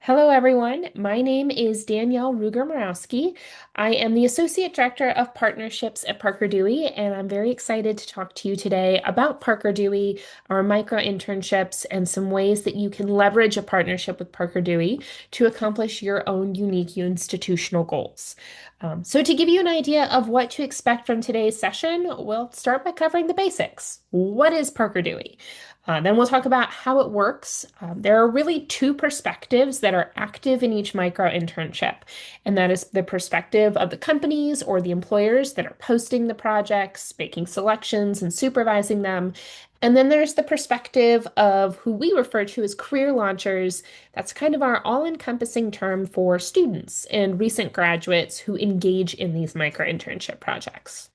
Hello, everyone. My name is Danielle Ruger-Morowski. I am the Associate Director of Partnerships at Parker Dewey, and I'm very excited to talk to you today about Parker Dewey, our micro-internships, and some ways that you can leverage a partnership with Parker Dewey to accomplish your own unique institutional goals. So to give you an idea of what to expect from today's session, we'll start by covering the basics. What is Parker Dewey? Then we'll talk about how it works. There are really two perspectives that are active in each micro internship, and that is the perspective of the companies or the employers that are posting the projects, making selections, and supervising them. And then there's the perspective of who we refer to as career launchers. That's kind of our all-encompassing term for students and recent graduates who engage in these micro internship projects.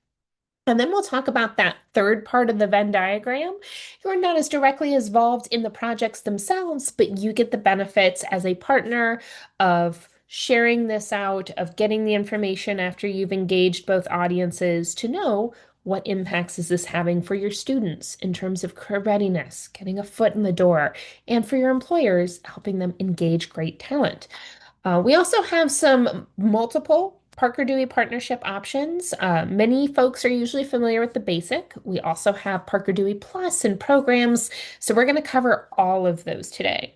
And then we'll talk about that third part of the Venn diagram. You're not as directly involved in the projects themselves, but you get the benefits as a partner of sharing this out, of getting the information after you've engaged both audiences to know what impacts is this having for your students in terms of career readiness, getting a foot in the door, and for your employers, helping them engage great talent. We also have some multiple Parker Dewey partnership options. Many folks are usually familiar with the basic. We also have Parker Dewey Plus and programs, so we're going to cover all of those today.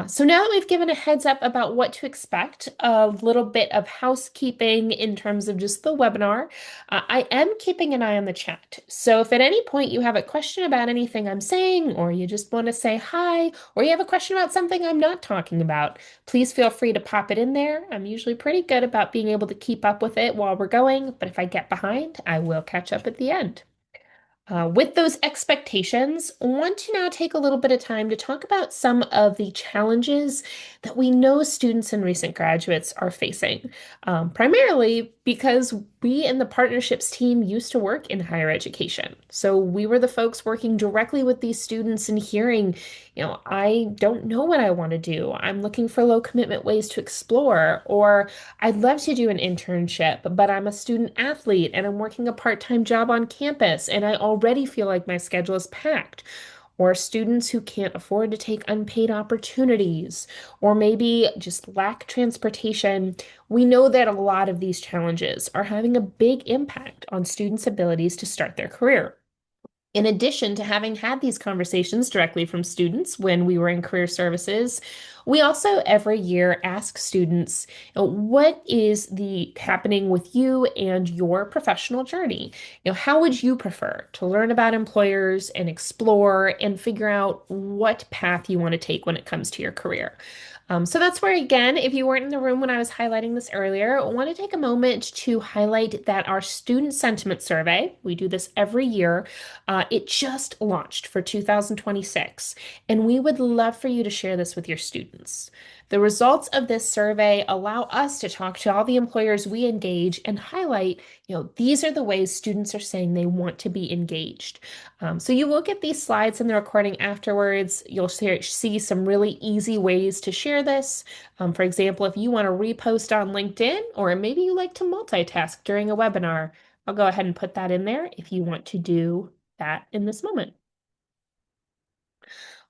So now that we've given a heads up about what to expect, a little bit of housekeeping in terms of just the webinar. I am keeping an eye on the chat. So if at any point you have a question about anything I'm saying, or you just want to say hi, or you have a question about something I'm not talking about, please feel free to pop it in there. I'm usually pretty good about being able to keep up with it while we're going, but if I get behind, I will catch up at the end. With those expectations, I want to now take a little bit of time to talk about some of the challenges that we know students and recent graduates are facing, primarily because we in the partnerships team used to work in higher education. So we were the folks working directly with these students and hearing, I don't know what I want to do. I'm looking for low commitment ways to explore, or I'd love to do an internship, but I'm a student athlete and I'm working a part-time job on campus and I already feel like my schedule is packed. Or students who can't afford to take unpaid opportunities, or maybe just lack transportation. We know that a lot of these challenges are having a big impact on students' abilities to start their career. In addition to having had these conversations directly from students when we were in career services, we also every year ask students, what is the happening with you and your professional journey? How would you prefer to learn about employers and explore and figure out what path you want to take when it comes to your career? So that's where, again, if you weren't in the room when I was highlighting this earlier, I want to take a moment to highlight that our student sentiment survey, we do this every year, it just launched for 2026, and we would love for you to share this with your students. The results of this survey allow us to talk to all the employers we engage and highlight, these are the ways students are saying they want to be engaged. So you will get these slides in the recording afterwards. You'll see some really easy ways to share this. For example, if you want to repost on LinkedIn, or maybe you like to multitask during a webinar, I'll go ahead and put that in there if you want to do that in this moment.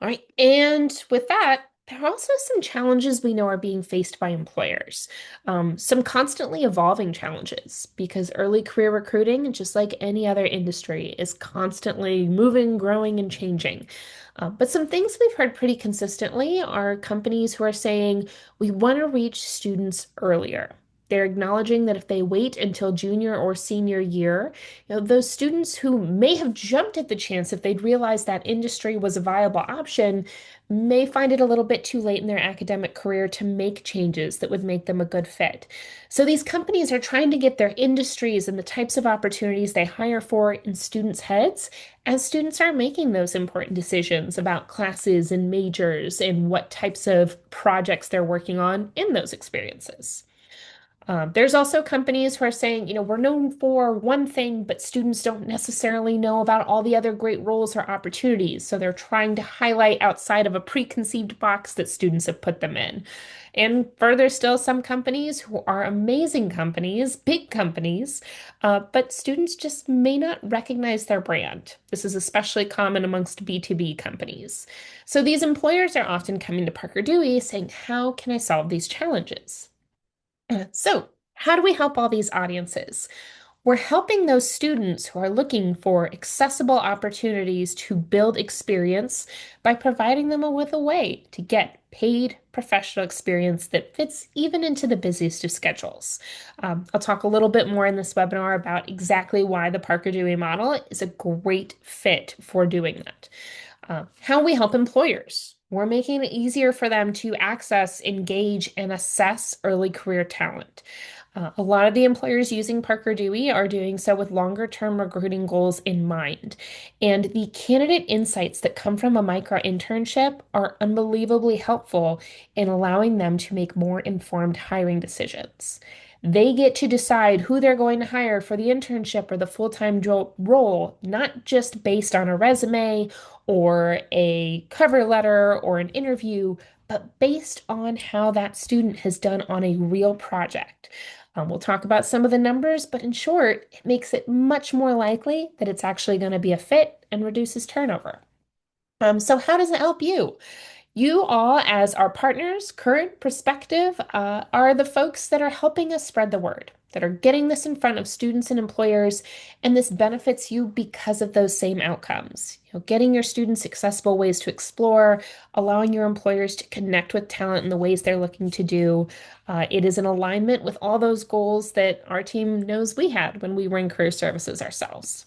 All right, and with that, there are also some challenges we know are being faced by employers. Some constantly evolving challenges because early career recruiting, just like any other industry, is constantly moving, growing, and changing. But some things we've heard pretty consistently are companies who are saying we want to reach students earlier. They're acknowledging that if they wait until junior or senior year, those students who may have jumped at the chance if they'd realized that industry was a viable option may find it a little bit too late in their academic career to make changes that would make them a good fit. So these companies are trying to get their industries and the types of opportunities they hire for in students' heads as students are making those important decisions about classes and majors and what types of projects they're working on in those experiences. There's also companies who are saying, we're known for one thing, but students don't necessarily know about all the other great roles or opportunities. So they're trying to highlight outside of a preconceived box that students have put them in. And further still, some companies who are amazing companies, big companies, but students just may not recognize their brand. This is especially common amongst B2B companies. So these employers are often coming to Parker Dewey saying, how can I solve these challenges? So, how do we help all these audiences? We're helping those students who are looking for accessible opportunities to build experience by providing them with a way to get paid professional experience that fits even into the busiest of schedules. I'll talk a little bit more in this webinar about exactly why the Parker Dewey model is a great fit for doing that. How we help employers. We're making it easier for them to access, engage, and assess early career talent. A lot of the employers using Parker Dewey are doing so with longer term recruiting goals in mind. And the candidate insights that come from a micro internship are unbelievably helpful in allowing them to make more informed hiring decisions. They get to decide who they're going to hire for the internship or the full-time role, not just based on a resume or a cover letter or an interview, but based on how that student has done on a real project. We'll talk about some of the numbers, but in short, it makes it much more likely that it's actually going to be a fit and reduces turnover. So how does it help you? You all, as our partners, current, prospective, are the folks that are helping us spread the word, that are getting this in front of students and employers, and this benefits you because of those same outcomes. Getting your students accessible ways to explore, allowing your employers to connect with talent in the ways they're looking to do. It is in alignment with all those goals that our team knows we had when we were in career services ourselves.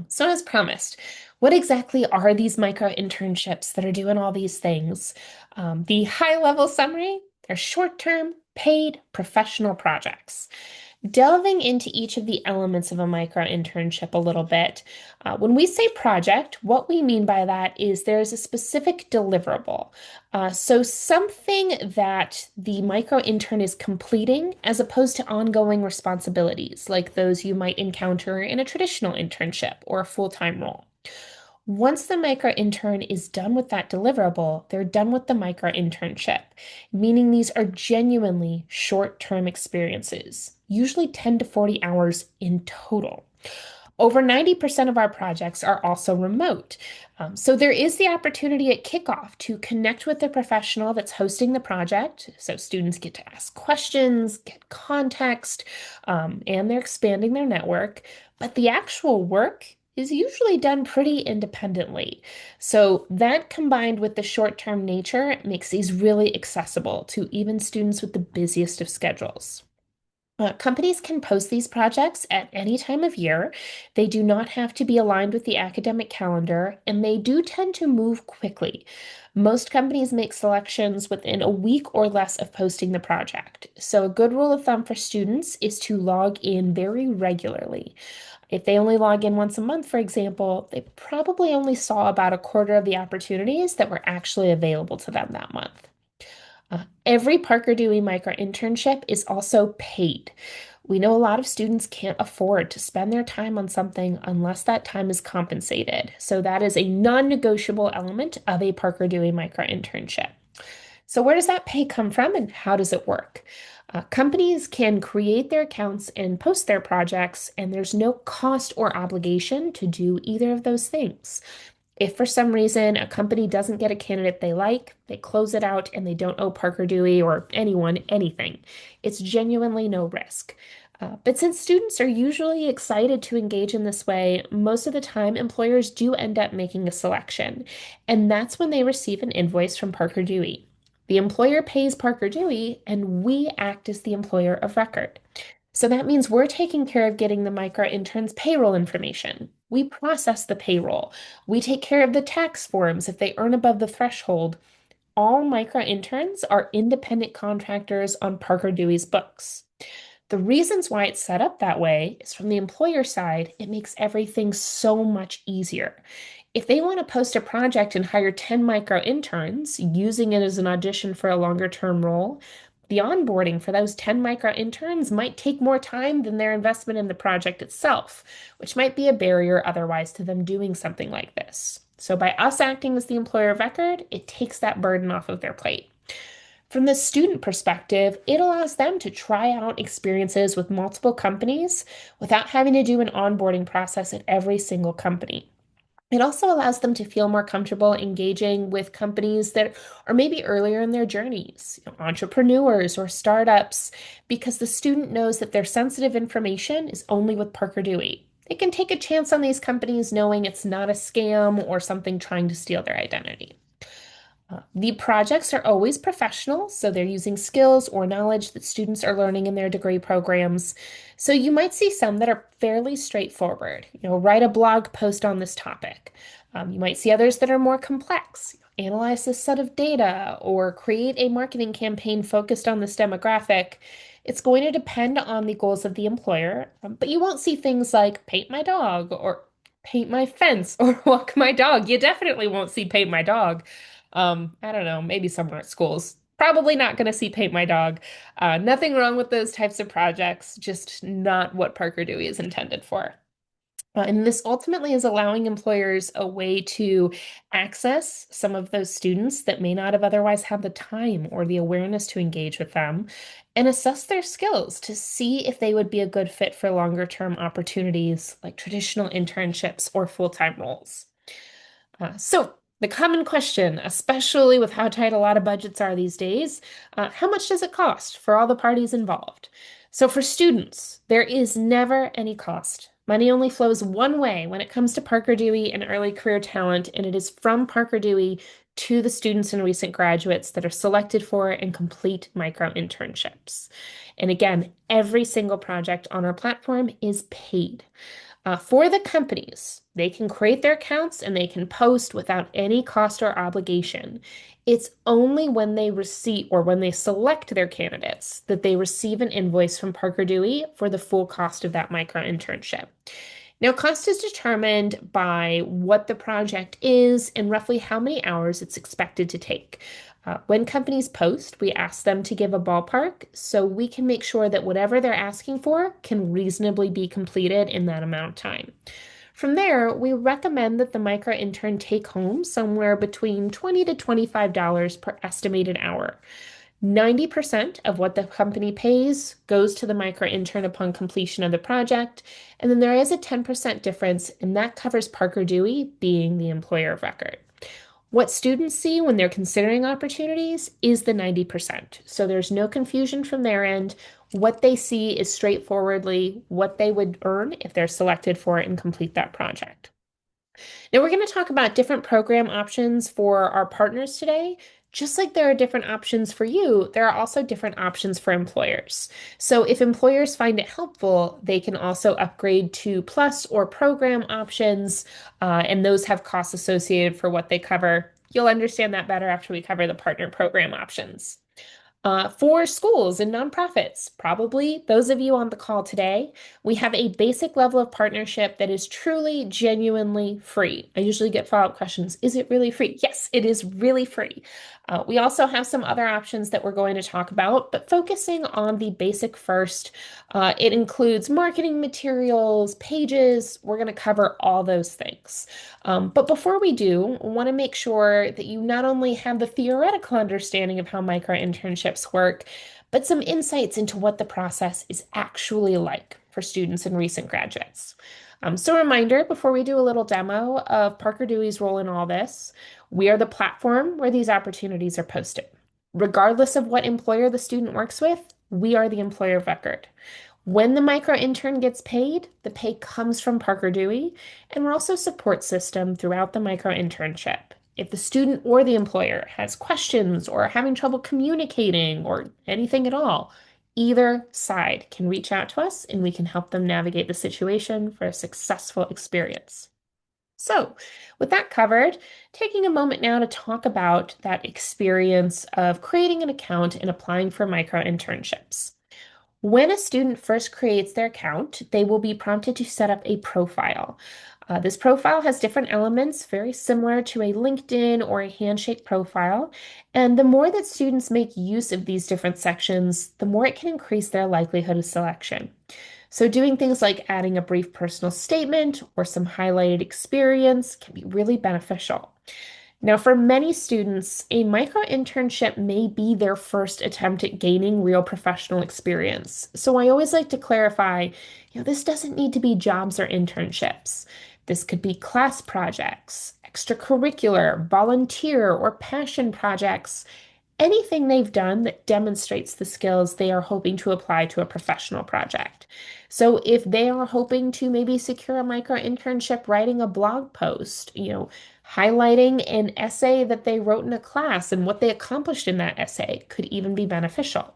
So as promised, what exactly are these micro internships that are doing all these things? The high level summary, they're short-term, paid professional projects. Delving into each of the elements of a micro internship a little bit, when we say project, what we mean by that is there's a specific deliverable. So something that the micro intern is completing as opposed to ongoing responsibilities, like those you might encounter in a traditional internship or a full-time role. Once the micro intern is done with that deliverable, they're done with the micro internship, meaning these are genuinely short-term experiences, usually 10 to 40 hours in total. Over 90% of our projects are also remote. So there is the opportunity at kickoff to connect with the professional that's hosting the project. So students get to ask questions, get context, and they're expanding their network. But the actual work is usually done pretty independently. So that combined with the short-term nature makes these really accessible to even students with the busiest of schedules. Companies can post these projects at any time of year. They do not have to be aligned with the academic calendar, and they do tend to move quickly. Most companies make selections within a week or less of posting the project. So, a good rule of thumb for students is to log in very regularly. If they only log in once a month, for example, they probably only saw about a quarter of the opportunities that were actually available to them that month. Every Parker Dewey Micro-Internship is also paid. We know a lot of students can't afford to spend their time on something unless that time is compensated. So that is a non-negotiable element of a Parker Dewey Micro-Internship. So where does that pay come from and how does it work? Companies can create their accounts and post their projects, and there's no cost or obligation to do either of those things. If for some reason a company doesn't get a candidate they like, they close it out and they don't owe Parker Dewey or anyone anything. It's genuinely no risk. But since students are usually excited to engage in this way, most of the time employers do end up making a selection. And that's when they receive an invoice from Parker Dewey. The employer pays Parker Dewey, and we act as the employer of record. So that means we're taking care of getting the micro intern's payroll information. We process the payroll. We take care of the tax forms if they earn above the threshold. All micro interns are independent contractors on Parker Dewey's books. The reasons why it's set up that way is from the employer side, it makes everything so much easier. If they want to post a project and hire 10 micro interns using it as an audition for a longer term role, the onboarding for those 10 micro interns might take more time than their investment in the project itself, which might be a barrier otherwise to them doing something like this. So by us acting as the employer of record, it takes that burden off of their plate. From the student perspective, it allows them to try out experiences with multiple companies without having to do an onboarding process at every single company. It also allows them to feel more comfortable engaging with companies that are maybe earlier in their journeys, entrepreneurs or startups, because the student knows that their sensitive information is only with Parker Dewey. They can take a chance on these companies knowing it's not a scam or something trying to steal their identity. The projects are always professional, so they're using skills or knowledge that students are learning in their degree programs. So you might see some that are fairly straightforward. Write a blog post on this topic. You might see others that are more complex. Analyze this set of data or create a marketing campaign focused on this demographic. It's going to depend on the goals of the employer, but you won't see things like paint my dog or paint my fence or walk my dog. You definitely won't see paint my dog. I don't know, maybe somewhere at schools. Probably not going to see paint my dog. Nothing wrong with those types of projects, just not what Parker Dewey is intended for. And this ultimately is allowing employers a way to access some of those students that may not have otherwise had the time or the awareness to engage with them and assess their skills to see if they would be a good fit for longer term opportunities like traditional internships or full-time roles. So the common question, especially with how tight a lot of budgets are these days, how much does it cost for all the parties involved? So for students, there is never any cost. Money only flows one way when it comes to Parker Dewey and early career talent, and it is from Parker Dewey to the students and recent graduates that are selected for and complete micro internships. And again, every single project on our platform is paid. For the companies, they can create their accounts and they can post without any cost or obligation. It's only when they receive or when they select their candidates that they receive an invoice from Parker Dewey for the full cost of that micro internship. Now, cost is determined by what the project is and roughly how many hours it's expected to take. When companies post, we ask them to give a ballpark so we can make sure that whatever they're asking for can reasonably be completed in that amount of time. From there, we recommend that the micro intern take home somewhere between $20 to $25 per estimated hour. 90% of what the company pays goes to the micro intern upon completion of the project, and then there is a 10% difference, and that covers Parker Dewey being the employer of record. What students see when they're considering opportunities is the 90%. So there's no confusion from their end. What they see is straightforwardly what they would earn if they're selected for it and complete that project. Now, we're going to talk about different program options for our partners today. Just like there are different options for you, there are also different options for employers. So if employers find it helpful, they can also upgrade to plus or program options, and those have costs associated for what they cover. You'll understand that better after we cover the partner program options. For schools and nonprofits, probably those of you on the call today, we have a basic level of partnership that is truly, genuinely free. I usually get follow-up questions. Is it really free? Yes, it is really free. We also have some other options that we're going to talk about, but focusing on the basic first, it includes marketing materials, pages. We're going to cover all those things. But before we do, I want to make sure that you not only have the theoretical understanding of how micro internships work, but some insights into what the process is actually like for students and recent graduates. So a reminder before we do a little demo of Parker Dewey's role in all this, we are the platform where these opportunities are posted. Regardless of what employer the student works with, we are the employer of record. When the micro intern gets paid, the pay comes from Parker Dewey, and we're also support system throughout the micro internship. If the student or the employer has questions or having trouble communicating or anything at all, either side can reach out to us and we can help them navigate the situation for a successful experience. So, with that covered, taking a moment now to talk about that experience of creating an account and applying for micro internships. When a student first creates their account, they will be prompted to set up a profile. This profile has different elements, very similar to a LinkedIn or a Handshake profile. And the more that students make use of these different sections, the more it can increase their likelihood of selection. So, doing things like adding a brief personal statement or some highlighted experience can be really beneficial. Now, for many students, a micro internship may be their first attempt at gaining real professional experience. So I always like to clarify, this doesn't need to be jobs or internships. This could be class projects, extracurricular, volunteer, or passion projects, anything they've done that demonstrates the skills they are hoping to apply to a professional project. So if they are hoping to maybe secure a micro internship writing a blog post, highlighting an essay that they wrote in a class and what they accomplished in that essay could even be beneficial.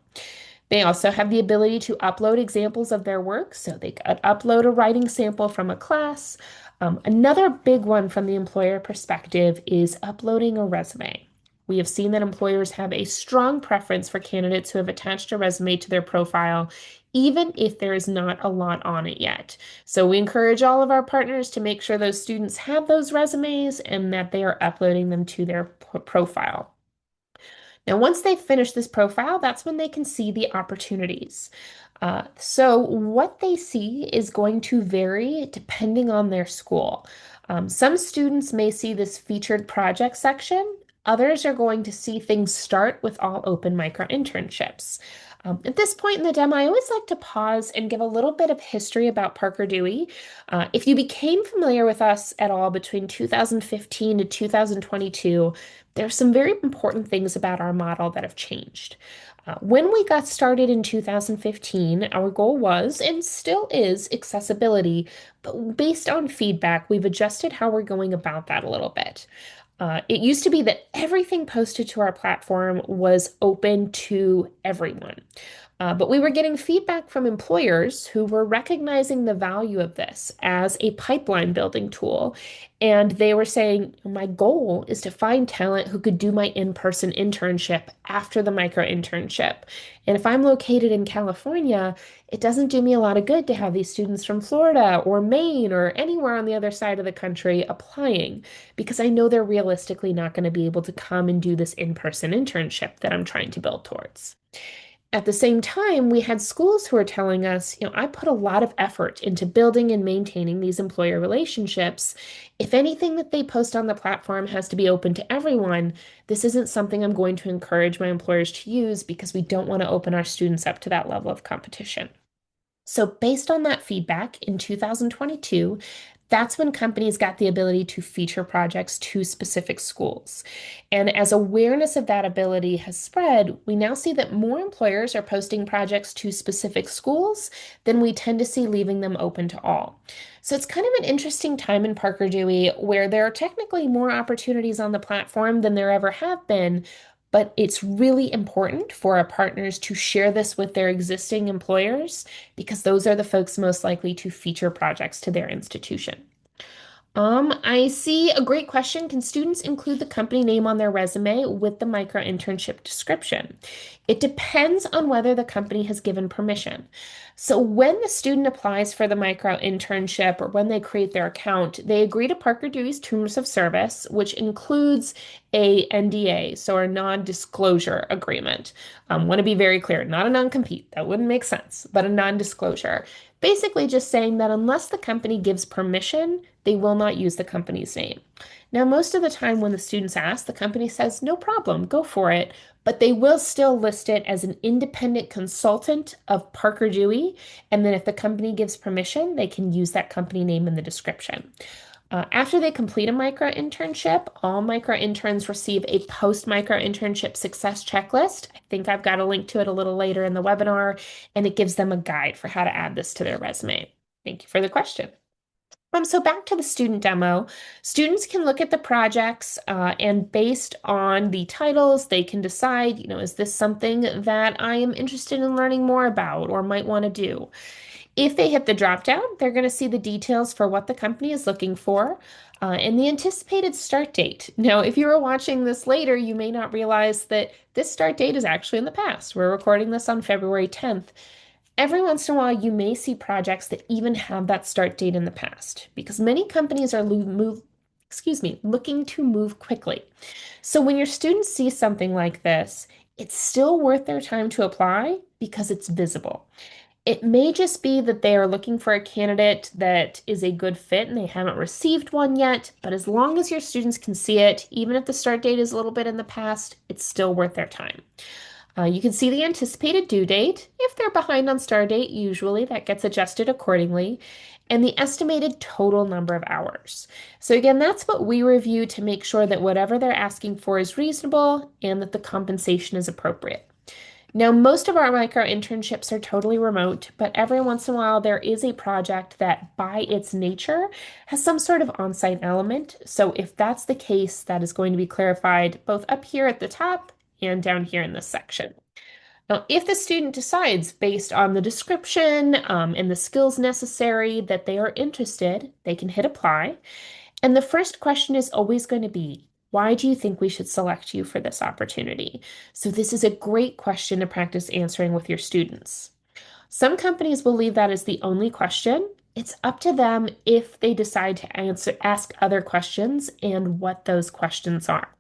They also have the ability to upload examples of their work, so they could upload a writing sample from a class. Another big one from the employer perspective is uploading a resume. We have seen that employers have a strong preference for candidates who have attached a resume to their profile, even if there is not a lot on it yet. So we encourage all of our partners to make sure those students have those resumes and that they are uploading them to their profile. Now, once they've finished this profile, that's when they can see the opportunities. So, what they see is going to vary depending on their school. Some students may see this featured project section. Others are going to see things start with all open micro internships. At this point in the demo, I always like to pause and give a little bit of history about Parker Dewey. If you became familiar with us at all between 2015 to 2022, there are some very important things about our model that have changed. When we got started in 2015, our goal was and still is accessibility, but based on feedback, we've adjusted how we're going about that a little bit. It used to be that everything posted to our platform was open to everyone. But we were getting feedback from employers who were recognizing the value of this as a pipeline building tool. And they were saying, my goal is to find talent who could do my in-person internship after the micro internship. And if I'm located in California, it doesn't do me a lot of good to have these students from Florida or Maine or anywhere on the other side of the country applying because I know they're realistically not going to be able to come and do this in-person internship that I'm trying to build towards. At the same time, we had schools who were telling us, I put a lot of effort into building and maintaining these employer relationships. If anything that they post on the platform has to be open to everyone, this isn't something I'm going to encourage my employers to use because we don't want to open our students up to that level of competition. So, based on that feedback in 2022, that's when companies got the ability to feature projects to specific schools. And as awareness of that ability has spread, we now see that more employers are posting projects to specific schools than we tend to see leaving them open to all. So it's kind of an interesting time in Parker Dewey where there are technically more opportunities on the platform than there ever have been, but it's really important for our partners to share this with their existing employers because those are the folks most likely to feature projects to their institution. I see a great question. Can students include the company name on their resume with the micro internship description? It depends on whether the company has given permission. So when the student applies for the micro internship or when they create their account, they agree to Parker Dewey's terms of service, which includes a NDA, so a non-disclosure agreement. Want to be very clear, not a non-compete. That wouldn't make sense, but a non-disclosure. Basically just saying that unless the company gives permission, they will not use the company's name. Now, most of the time when the students ask, the company says, no problem, go for it, but they will still list it as an independent consultant of Parker Dewey. And then if the company gives permission, they can use that company name in the description. After they complete a micro internship, all micro interns receive a post micro internship success checklist. I think I've got a link to it a little later in the webinar, and it gives them a guide for how to add this to their resume. Thank you for the question. So back to the student demo, students can look at the projects and based on the titles, they can decide, is this something that I am interested in learning more about or might want to do? If they hit the drop down, they're going to see the details for what the company is looking for and the anticipated start date. Now, if you were watching this later, you may not realize that this start date is actually in the past. We're recording this on February 10th. Every once in a while, you may see projects that even have that start date in the past because many companies are looking to move quickly. So when your students see something like this, it's still worth their time to apply because it's visible. It may just be that they are looking for a candidate that is a good fit and they haven't received one yet, but as long as your students can see it, even if the start date is a little bit in the past, it's still worth their time. You can see the anticipated due date. If they're behind on start date, usually that gets adjusted accordingly, and the estimated total number of hours. So again, that's what we review to make sure that whatever they're asking for is reasonable and that the compensation is appropriate. Now, most of our micro internships are totally remote, but every once in a while there is a project that, by its nature, has some sort of on-site element. So if that's the case, that is going to be clarified both up here at the top and down here in this section. Now, if the student decides, based on the description and the skills necessary, that they are interested, they can hit apply. And the first question is always going to be, why do you think we should select you for this opportunity? So this is a great question to practice answering with your students. Some companies will leave that as the only question. It's up to them if they decide to ask other questions and what those questions are.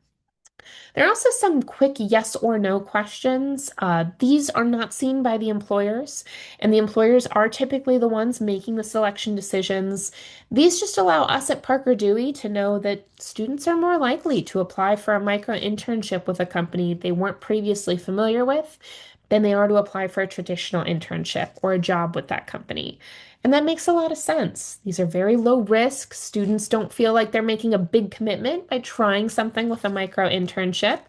There are also some quick yes or no questions. These are not seen by the employers, and the employers are typically the ones making the selection decisions. These just allow us at Parker Dewey to know that students are more likely to apply for a micro internship with a company they weren't previously familiar with than they are to apply for a traditional internship or a job with that company. And that makes a lot of sense. These are very low risk. Students don't feel like they're making a big commitment by trying something with a micro internship.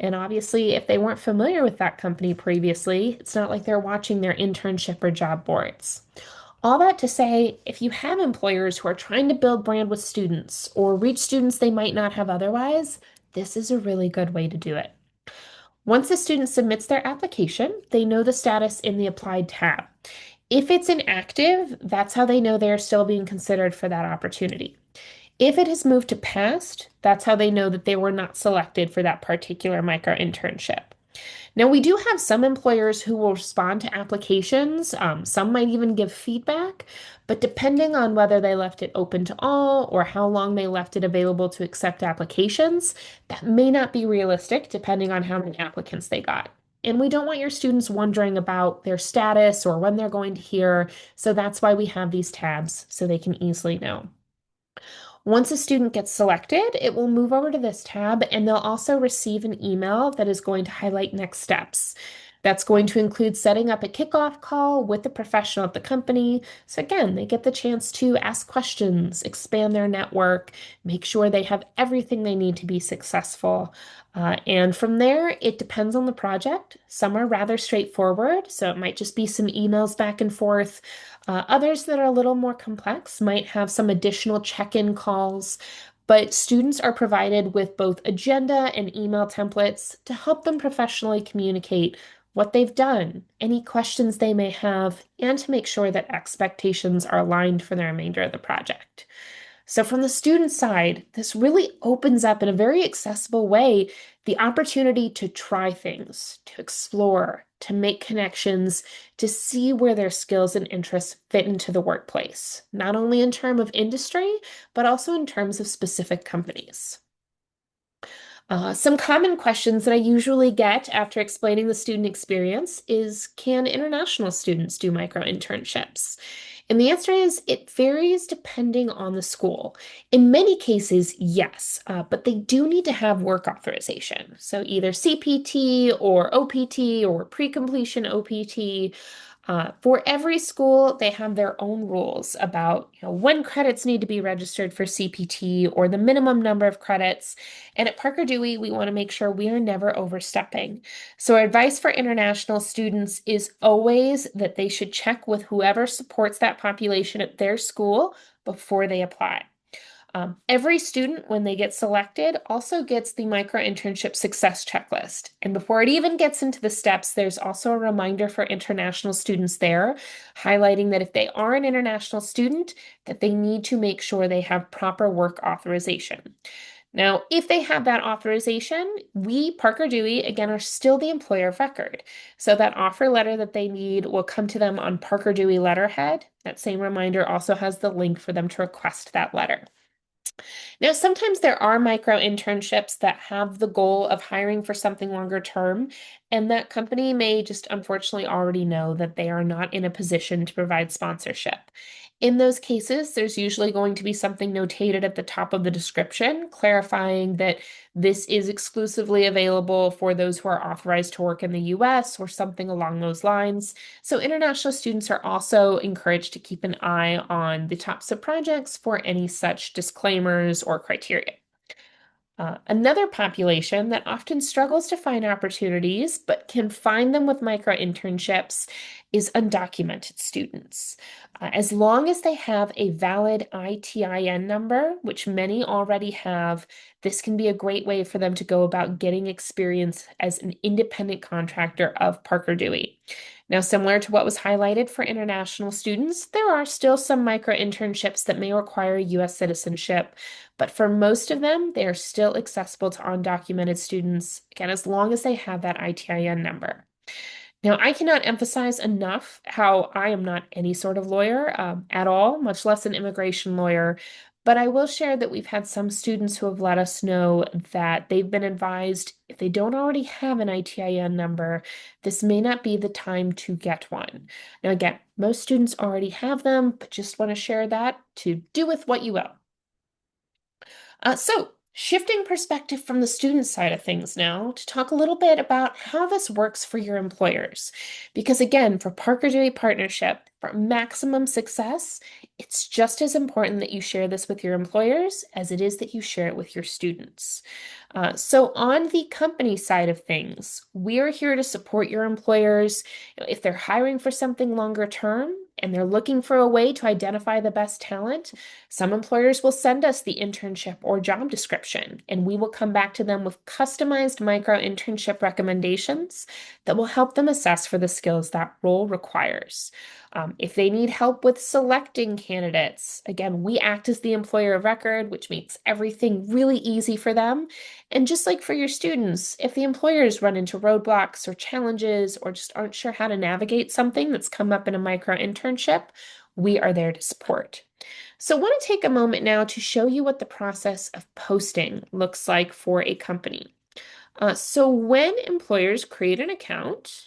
And obviously, if they weren't familiar with that company previously, it's not like they're watching their internship or job boards. All that to say, if you have employers who are trying to build brand with students or reach students they might not have otherwise, this is a really good way to do it. Once a student submits their application, they know the status in the Applied tab. If it's inactive, that's how they know they are still being considered for that opportunity. If it has moved to past, that's how they know that they were not selected for that particular micro internship. Now, we do have some employers who will respond to applications. Some might even give feedback, but depending on whether they left it open to all or how long they left it available to accept applications, that may not be realistic depending on how many applicants they got. And we don't want your students wondering about their status or when they're going to hear, so that's why we have these tabs so they can easily know. Once a student gets selected, it will move over to this tab and they'll also receive an email that is going to highlight next steps. That's going to include setting up a kickoff call with the professional at the company. So again, they get the chance to ask questions, expand their network, make sure they have everything they need to be successful. And from there, it depends on the project. Some are rather straightforward, so it might just be some emails back and forth. Others that are a little more complex might have some additional check-in calls, but students are provided with both agenda and email templates to help them professionally communicate what they've done, any questions they may have, and to make sure that expectations are aligned for the remainder of the project. So, from the student side, this really opens up in a very accessible way the opportunity to try things, to explore, to make connections, to see where their skills and interests fit into the workplace, not only in terms of industry, but also in terms of specific companies. Some common questions that I usually get after explaining the student experience is, can international students do micro internships? And the answer is it varies depending on the school. In many cases, yes, but they do need to have work authorization. So either CPT or OPT or pre-completion OPT. For every school, they have their own rules about, when credits need to be registered for CPT or the minimum number of credits. And at Parker Dewey, we want to make sure we are never overstepping. So our advice for international students is always that they should check with whoever supports that population at their school before they apply. Every student, when they get selected, also gets the micro internship success checklist. And before it even gets into the steps, there's also a reminder for international students there, highlighting that if they are an international student, that they need to make sure they have proper work authorization. Now, if they have that authorization, we, Parker Dewey, again, are still the employer of record. So that offer letter that they need will come to them on Parker Dewey letterhead. That same reminder also has the link for them to request that letter. Now, sometimes there are micro internships that have the goal of hiring for something longer term, and that company may just unfortunately already know that they are not in a position to provide sponsorship. In those cases, there's usually going to be something notated at the top of the description, clarifying that this is exclusively available for those who are authorized to work in the US or something along those lines. So international students are also encouraged to keep an eye on the types of projects for any such disclaimers or criteria. Another population that often struggles to find opportunities but can find them with micro internships is undocumented students. As long as they have a valid ITIN number, which many already have, this can be a great way for them to go about getting experience as an independent contractor of Parker Dewey. Now, similar to what was highlighted for international students, there are still some micro internships that may require US citizenship, but for most of them, they are still accessible to undocumented students, again, as long as they have that ITIN number. Now, I cannot emphasize enough how I am not any sort of lawyer at all, much less an immigration lawyer. But I will share that we've had some students who have let us know that they've been advised if they don't already have an ITIN number, this may not be the time to get one. Now, again, most students already have them, but just want to share that to do with what you will. Shifting perspective from the student side of things now to talk a little bit about how this works for your employers. Because again, for Parker Dewey Partnership, for maximum success, it's just as important that you share this with your employers as it is that you share it with your students. So on the company side of things, we are here to support your employers. If they're hiring for something longer term and they're looking for a way to identify the best talent, some employers will send us the internship or job description, and we will come back to them with customized micro internship recommendations that will help them assess for the skills that role requires. If they need help with selecting candidates, again, we act as the employer of record, which makes everything really easy for them. And just like for your students, if the employers run into roadblocks or challenges or just aren't sure how to navigate something that's come up in a micro internship, we are there to support. So I want to take a moment now to show you what the process of posting looks like for a company. So when employers create an account,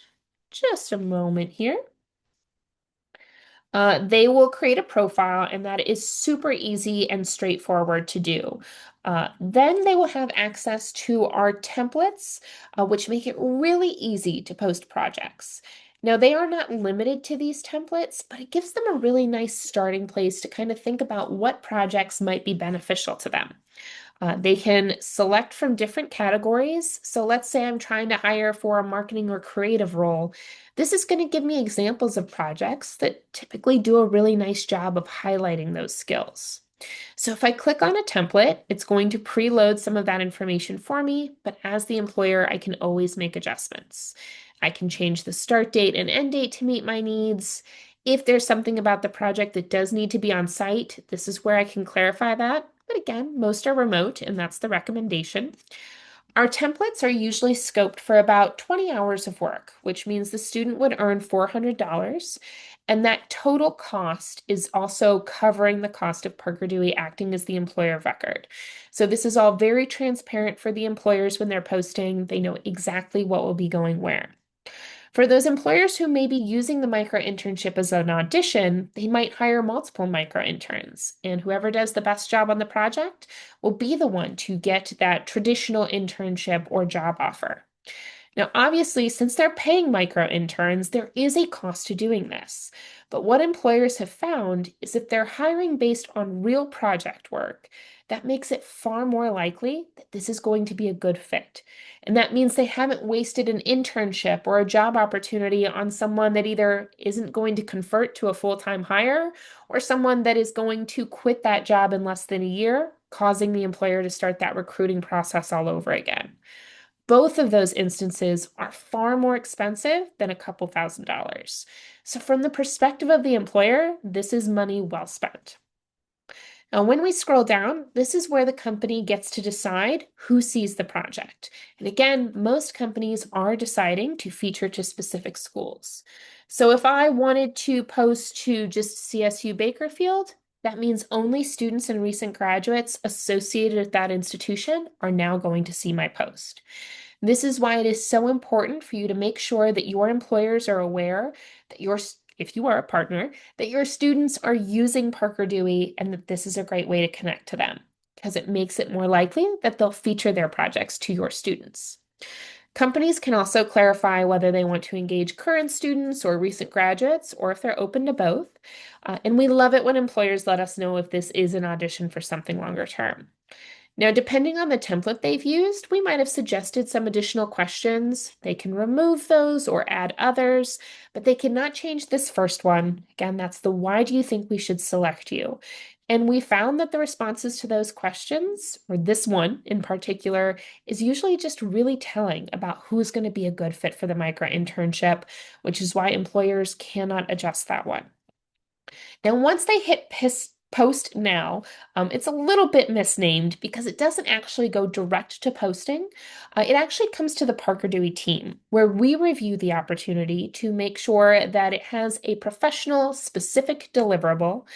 just a moment here. They will create a profile, and that is super easy and straightforward to do. Then they will have access to our templates, which make it really easy to post projects. Now, they are not limited to these templates, but it gives them a really nice starting place to kind of think about what projects might be beneficial to them. They can select from different categories. So let's say I'm trying to hire for a marketing or creative role. This is going to give me examples of projects that typically do a really nice job of highlighting those skills. So if I click on a template, it's going to preload some of that information for me, but as the employer, I can always make adjustments. I can change the start date and end date to meet my needs. If there's something about the project that does need to be on site, this is where I can clarify that. But again, most are remote, and that's the recommendation. Our templates are usually scoped for about 20 hours of work, which means the student would earn $400. And that total cost is also covering the cost of Parker Dewey acting as the employer of record. So this is all very transparent for the employers when they're posting. They know exactly what will be going where. For those employers who may be using the micro internship as an audition, they might hire multiple micro interns, and whoever does the best job on the project will be the one to get that traditional internship or job offer. Now, obviously, since they're paying micro interns, there is a cost to doing this. But what employers have found is if they're hiring based on real project work, that makes it far more likely that this is going to be a good fit. And that means they haven't wasted an internship or a job opportunity on someone that either isn't going to convert to a full-time hire or someone that is going to quit that job in less than a year, causing the employer to start that recruiting process all over again. Both of those instances are far more expensive than a couple $1,000s. So from the perspective of the employer, this is money well spent. Now, when we scroll down, this is where the company gets to decide who sees the project. And again, most companies are deciding to feature to specific schools. So if I wanted to post to just CSU Bakerfield, that means only students and recent graduates associated with that institution are now going to see my post. This is why it is so important for you to make sure that your employers are aware that if you are a partner, that your students are using Parker Dewey and that this is a great way to connect to them because it makes it more likely that they'll feature their projects to your students. Companies can also clarify whether they want to engage current students or recent graduates, or if they're open to both. And we love it when employers let us know if this is an audition for something longer term. Now, depending on the template they've used, we might have suggested some additional questions. They can remove those or add others, but they cannot change this first one. Again, that's the why do you think we should select you? And we found that the responses to those questions, or this one in particular, is usually just really telling about who's going to be a good fit for the micro internship, which is why employers cannot adjust that one. Now, once they hit post now, it's a little bit misnamed because it doesn't actually go direct to posting. It actually comes to the Parker Dewey team, where we review the opportunity to make sure that it has a professional, specific deliverable,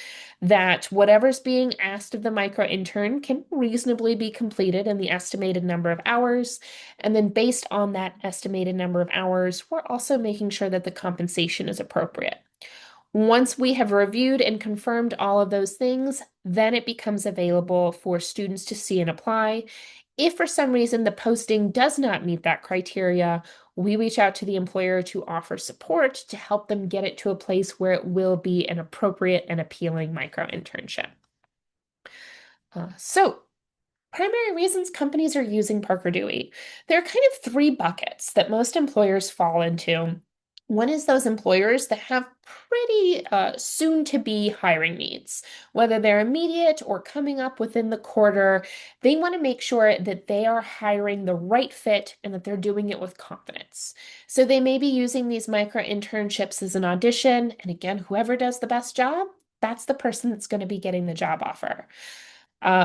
that whatever's being asked of the micro intern can reasonably be completed in the estimated number of hours. And then based on that estimated number of hours, we're also making sure that the compensation is appropriate. Once we have reviewed and confirmed all of those things, then it becomes available for students to see and apply. If for some reason the posting does not meet that criteria, we reach out to the employer to offer support to help them get it to a place where it will be an appropriate and appealing micro internship. So primary reasons companies are using Parker Dewey. There are kind of three buckets that most employers fall into. One is those employers that have pretty soon to be hiring needs, whether they're immediate or coming up within the quarter. They want to make sure that they are hiring the right fit and that they're doing it with confidence. So they may be using these micro internships as an audition. And again, whoever does the best job, that's the person that's going to be getting the job offer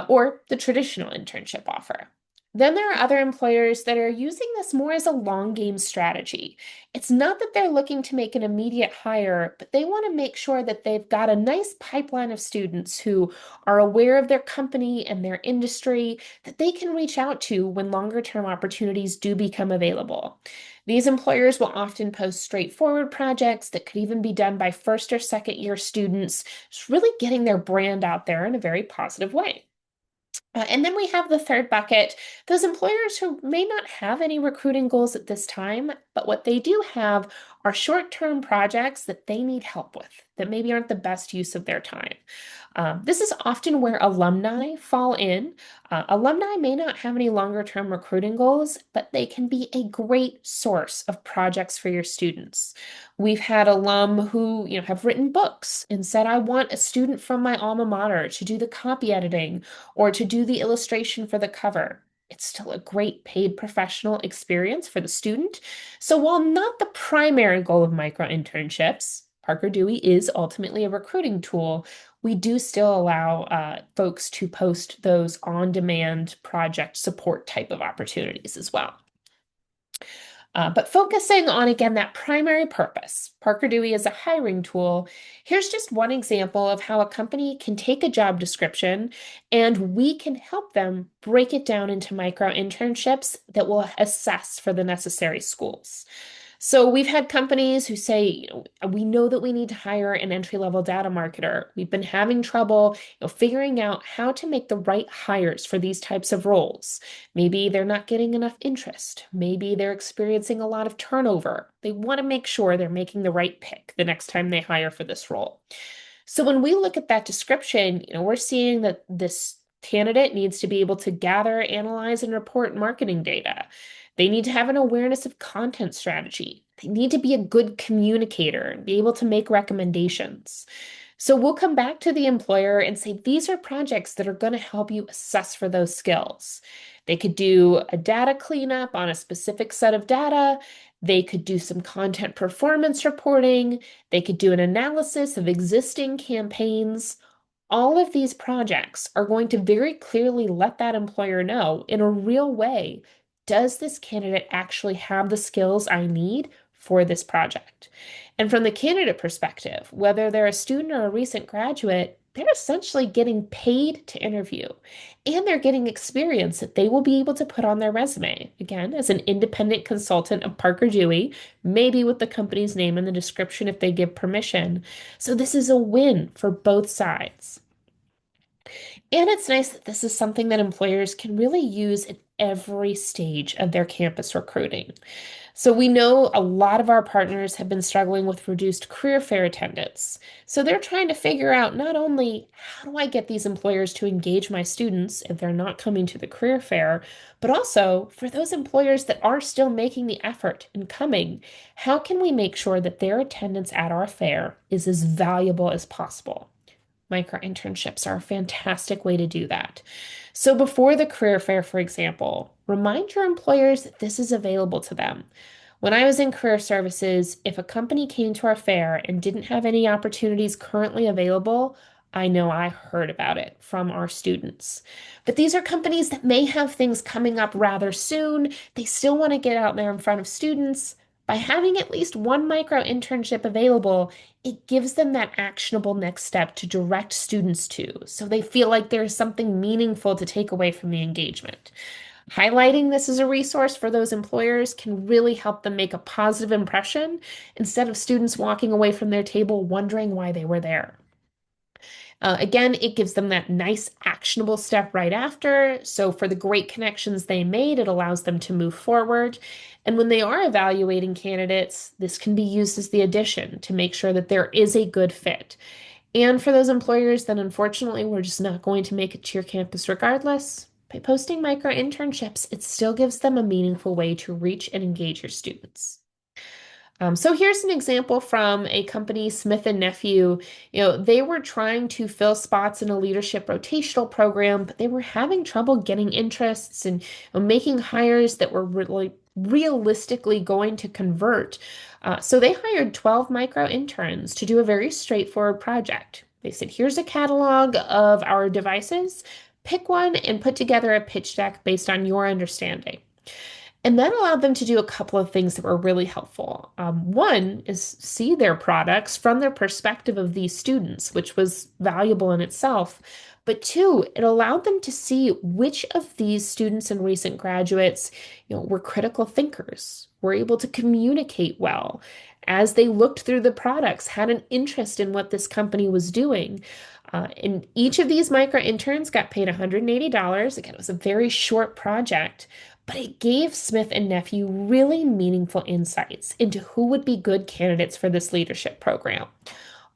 or the traditional internship offer. Then there are other employers that are using this more as a long game strategy. It's not that they're looking to make an immediate hire, but they want to make sure that they've got a nice pipeline of students who are aware of their company and their industry that they can reach out to when longer term opportunities do become available. These employers will often post straightforward projects that could even be done by first or second year students, just really getting their brand out there in a very positive way. And then we have the third bucket, those employers who may not have any recruiting goals at this time, but what they do have are short-term projects that they need help with that maybe aren't the best use of their time. This is often where alumni fall in. Alumni may not have any longer-term recruiting goals, but they can be a great source of projects for your students. We've had alum who, have written books and said, I want a student from my alma mater to do the copy editing or to do the illustration for the cover. It's still a great paid professional experience for the student. So while not the primary goal of micro internships, Parker Dewey is ultimately a recruiting tool. We do still allow folks to post those on-demand project support type of opportunities as well. But focusing on, again, that primary purpose, Parker Dewey is a hiring tool. Here's just one example of how a company can take a job description and we can help them break it down into micro internships that will assess for the necessary schools. So we've had companies who say, we know that we need to hire an entry-level data marketer. We've been having trouble, figuring out how to make the right hires for these types of roles. Maybe they're not getting enough interest. Maybe they're experiencing a lot of turnover. They want to make sure they're making the right pick the next time they hire for this role. So when we look at that description, we're seeing that this candidate needs to be able to gather, analyze, and report marketing data. They need to have an awareness of content strategy. They need to be a good communicator and be able to make recommendations. So we'll come back to the employer and say, these are projects that are going to help you assess for those skills. They could do a data cleanup on a specific set of data. They could do some content performance reporting. They could do an analysis of existing campaigns. All of these projects are going to very clearly let that employer know in a real way, does this candidate actually have the skills I need for this project? And from the candidate perspective, whether they're a student or a recent graduate, they're essentially getting paid to interview and they're getting experience that they will be able to put on their resume. Again, as an independent consultant of Parker Dewey, maybe with the company's name in the description if they give permission. So this is a win for both sides. And it's nice that this is something that employers can really use at every stage of their campus recruiting. So we know a lot of our partners have been struggling with reduced career fair attendance. So they're trying to figure out not only how do I get these employers to engage my students if they're not coming to the career fair, but also for those employers that are still making the effort and coming, how can we make sure that their attendance at our fair is as valuable as possible? Micro internships are a fantastic way to do that. So, before the career fair, for example, remind your employers that this is available to them. When I was in career services, if a company came to our fair and didn't have any opportunities currently available, I know I heard about it from our students. But these are companies that may have things coming up rather soon. They still want to get out there in front of students. By having at least one micro internship available, it gives them that actionable next step to direct students to, so they feel like there's something meaningful to take away from the engagement. Highlighting this as a resource for those employers can really help them make a positive impression instead of students walking away from their table wondering why they were there. Again, it gives them that nice actionable step right after. So, for the great connections they made, it allows them to move forward. And when they are evaluating candidates, this can be used as the addition to make sure that there is a good fit. And for those employers that unfortunately we're just not going to make it to your campus regardless, by posting micro internships, it still gives them a meaningful way to reach and engage your students. So here's an example from a company, Smith and Nephew. They were trying to fill spots in a leadership rotational program, but they were having trouble getting interests and making hires that were really realistically going to convert. So they hired 12 micro interns to do a very straightforward project. They said, here's a catalog of our devices. Pick one and put together a pitch deck based on your understanding. And that allowed them to do a couple of things that were really helpful. One is see their products from their perspective of these students, which was valuable in itself. But two, it allowed them to see which of these students and recent graduates, were critical thinkers, were able to communicate well as they looked through the products, had an interest in what this company was doing. And each of these micro interns got paid $180. Again, it was a very short project, but it gave Smith and Nephew really meaningful insights into who would be good candidates for this leadership program.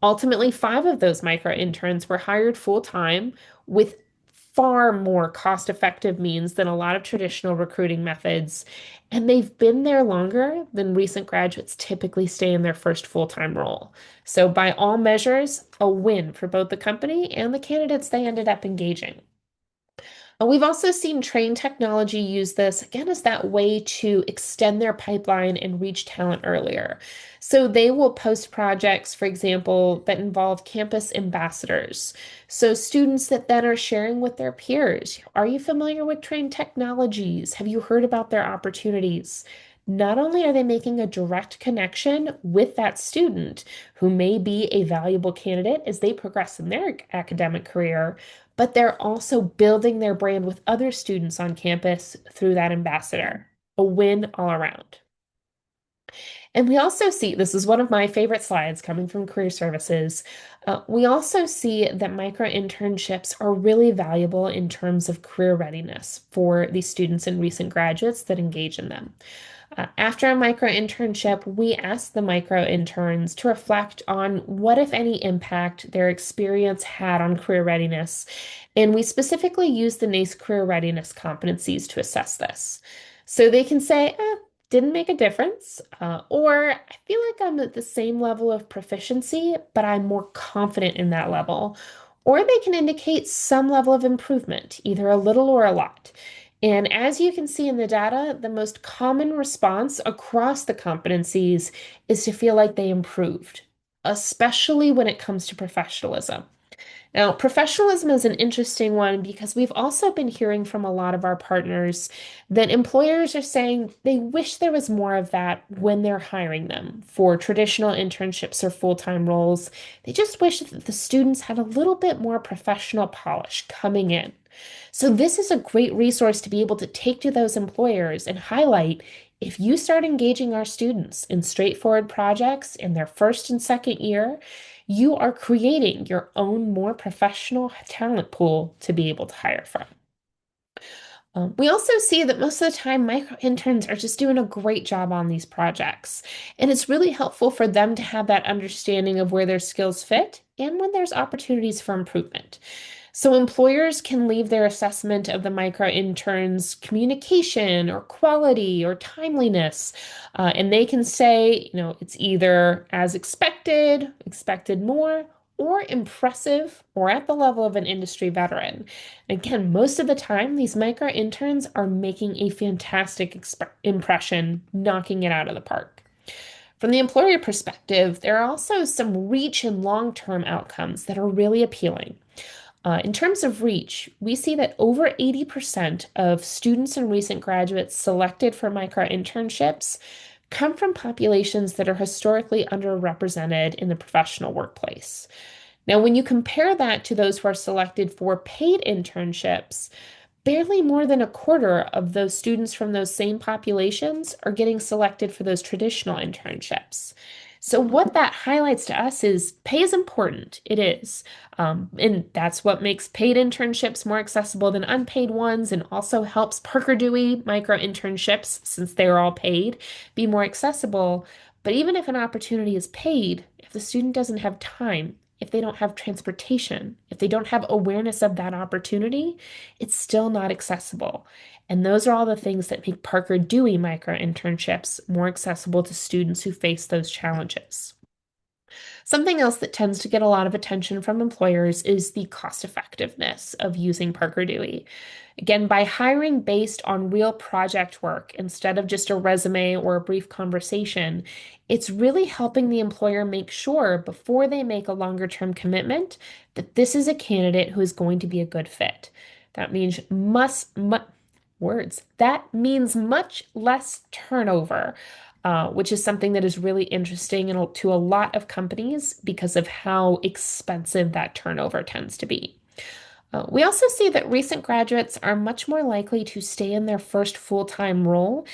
Ultimately, 5 of those micro interns were hired full time with far more cost effective means than a lot of traditional recruiting methods. And they've been there longer than recent graduates typically stay in their first full time role. So, by all measures, a win for both the company and the candidates they ended up engaging. We've also seen Train Technology use this again as that way to extend their pipeline and reach talent earlier. So they will post projects, for example, that involve campus ambassadors. So students that then are sharing with their peers. Are you familiar with Train Technologies? Have you heard about their opportunities? Not only are they making a direct connection with that student who may be a valuable candidate as they progress in their academic career, but they're also building their brand with other students on campus through that ambassador. A win all around. And we also see, this is one of my favorite slides coming from career services. We also see that micro internships are really valuable in terms of career readiness for these students and recent graduates that engage in them. After a micro internship, we ask the micro interns to reflect on what, if any, impact their experience had on career readiness. And we specifically use the NACE career readiness competencies to assess this. So they can say, didn't make a difference, or I feel like I'm at the same level of proficiency, but I'm more confident in that level. Or they can indicate some level of improvement, either a little or a lot. And as you can see in the data, the most common response across the competencies is to feel like they improved, especially when it comes to professionalism. Now, professionalism is an interesting one because we've also been hearing from a lot of our partners that employers are saying they wish there was more of that when they're hiring them for traditional internships or full-time roles. They just wish that the students had a little bit more professional polish coming in. So, this is a great resource to be able to take to those employers and highlight if you start engaging our students in straightforward projects in their first and second year, you are creating your own more professional talent pool to be able to hire from. We also see that most of the time, micro interns are just doing a great job on these projects. And it's really helpful for them to have that understanding of where their skills fit and when there's opportunities for improvement. So employers can leave their assessment of the micro interns communication or quality or timeliness. And they can say, it's either as expected, expected more, or impressive, or at the level of an industry veteran. Again, most of the time, these micro interns are making a fantastic impression, knocking it out of the park. From the employer perspective, there are also some reach and long-term outcomes that are really appealing. In terms of reach, we see that over 80% of students and recent graduates selected for micro internships come from populations that are historically underrepresented in the professional workplace. Now, when you compare that to those who are selected for paid internships, barely more than a quarter of those students from those same populations are getting selected for those traditional internships. So, what that highlights to us is pay is important. It is. And that's what makes paid internships more accessible than unpaid ones, and also helps Parker Dewey micro-internships, since they're all paid, be more accessible. But even if an opportunity is paid, if the student doesn't have time, if they don't have transportation, if they don't have awareness of that opportunity, it's still not accessible. And those are all the things that make Parker Dewey micro-internships more accessible to students who face those challenges. Something else that tends to get a lot of attention from employers is the cost effectiveness of using Parker Dewey. Again, by hiring based on real project work instead of just a resume or a brief conversation, it's really helping the employer make sure before they make a longer term commitment that this is a candidate who is going to be a good fit. That means words. That means much less turnover, which is something that is really interesting to a lot of companies because of how expensive that turnover tends to be. We also see that recent graduates are much more likely to stay in their first full-time role